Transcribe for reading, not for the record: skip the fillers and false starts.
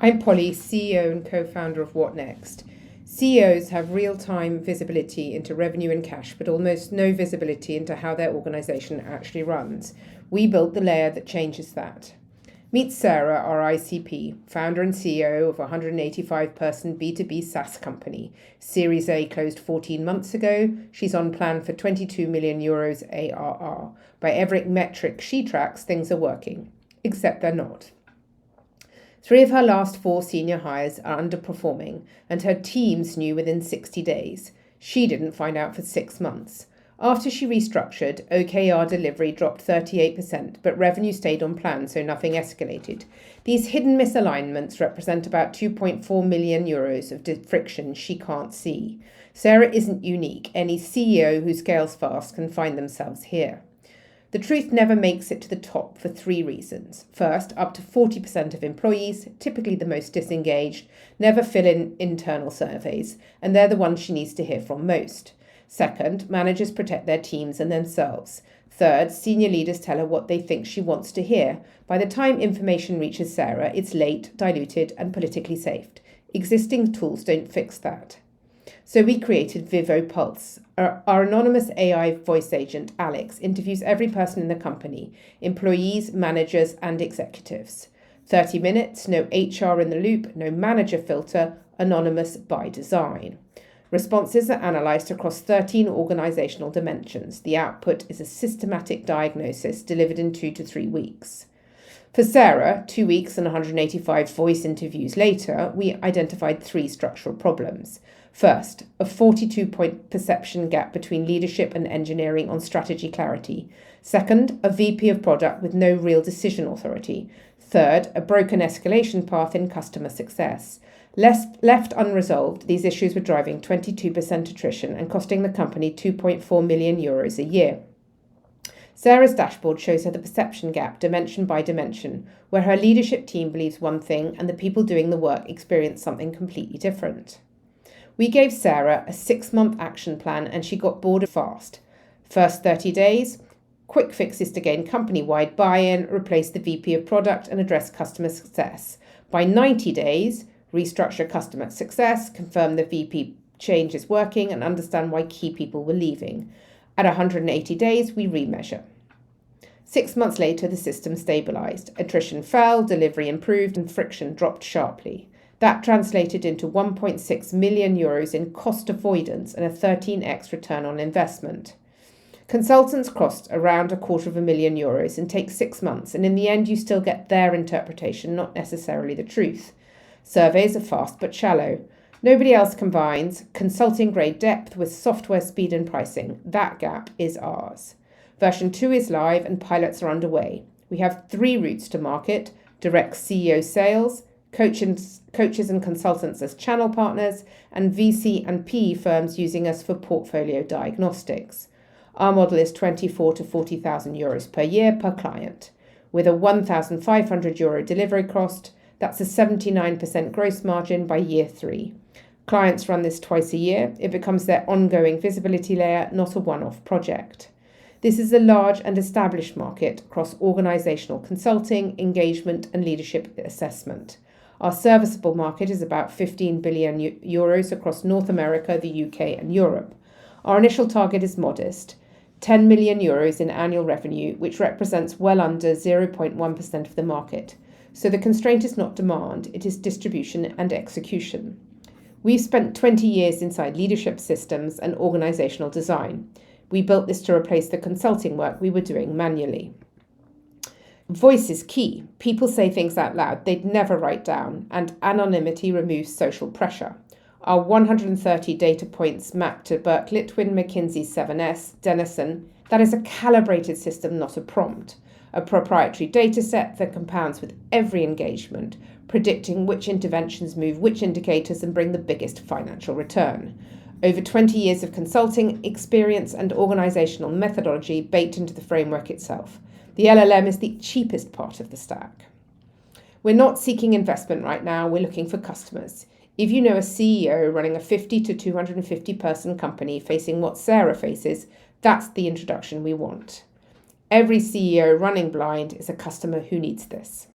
I'm Polly, CEO and co-founder of What Next. CEOs have real-time visibility into revenue and cash, but almost no visibility into how their organization actually runs. We built the layer that changes that. Meet Sarah, our ICP, founder and CEO of a 185-person B2B SaaS company. Series A closed 14 months ago. She's on plan for 22 million euros ARR. By every metric she tracks, things are working, except they're not. 3 of her last 4 senior hires are underperforming, and her teams knew within 60 days. She didn't find out for 6 months. After she restructured, OKR delivery dropped 38%, but revenue stayed on plan, so nothing escalated. These hidden misalignments represent about 2.4 million euros of friction she can't see. Sarah isn't unique. Any CEO who scales fast can find themselves here. The truth never makes it to the top for 3 reasons. First, up to 40% of employees, typically the most disengaged, never fill in internal surveys, and they're the ones she needs to hear from most. Second, managers protect their teams and themselves. Third, senior leaders tell her what they think she wants to hear. By the time information reaches Sarah, it's late, diluted, and politically safe. Existing tools don't fix that. So we created Vivo Pulse. Our anonymous AI voice agent, Alex, interviews every person in the company, employees, managers, and executives. 30 minutes, no HR in the loop, no manager filter, anonymous by design. Responses are analysed across 13 organisational dimensions. The output is a systematic diagnosis delivered in 2 to 3 weeks. For Sarah, 2 weeks and 185 voice interviews later, we identified 3 structural problems. First, a 42-point perception gap between leadership and engineering on strategy clarity. Second, a VP of product with no real decision authority. Third, a broken escalation path in customer success. Left unresolved, these issues were driving 22% attrition and costing the company 2.4 million euros a year. Sarah's dashboard shows her the perception gap, dimension by dimension, where her leadership team believes one thing and the people doing the work experience something completely different. We gave Sarah a 6-month action plan and she got bored fast. First 30 days, quick fixes to gain company-wide buy-in, replace the VP of product and address customer success. By 90 days, restructure customer success, confirm the VP change is working and understand why key people were leaving. At 180 days, we remeasure. 6 months later, the system stabilized. Attrition fell, delivery improved, and friction dropped sharply. That translated into 1.6 million euros in cost avoidance and a 13x return on investment. Consultants cost around €250,000 and take 6 months, and in the end, you still get their interpretation, not necessarily the truth. Surveys are fast but shallow. Nobody else combines consulting-grade depth with software speed and pricing. That gap is ours. Version 2 is live and pilots are underway. We have 3 routes to market: direct CEO sales, coaches and consultants as channel partners, and VC and PE firms using us for portfolio diagnostics. Our model is 24 to 40,000 euros per year per client. With a 1,500 euro delivery cost, that's a 79% gross margin by year 3. Clients run this twice a year. It becomes their ongoing visibility layer, not a one-off project. This is a large and established market across organizational consulting, engagement, and leadership assessment. Our serviceable market is about 15 billion euros across North America, the UK, and Europe. Our initial target is modest, 10 million euros in annual revenue, which represents well under 0.1% of the market. So the constraint is not demand, it is distribution and execution. We've spent 20 years inside leadership systems and organizational design. We built this to replace the consulting work we were doing manually. Voice is key. People say things out loud they'd never write down, and anonymity removes social pressure. Our 130 data points map to Burke Litwin, McKinsey 7S, Denison. That is a calibrated system, not a prompt. A proprietary data set that compounds with every engagement, predicting which interventions move which indicators and bring the biggest financial return. Over 20 years of consulting experience and organizational methodology baked into the framework itself. The LLM is the cheapest part of the stack. We're not seeking investment right now, we're looking for customers. If you know a CEO running a 50 to 250 person company facing what Sarah faces, that's the introduction we want. Every CEO running blind is a customer who needs this.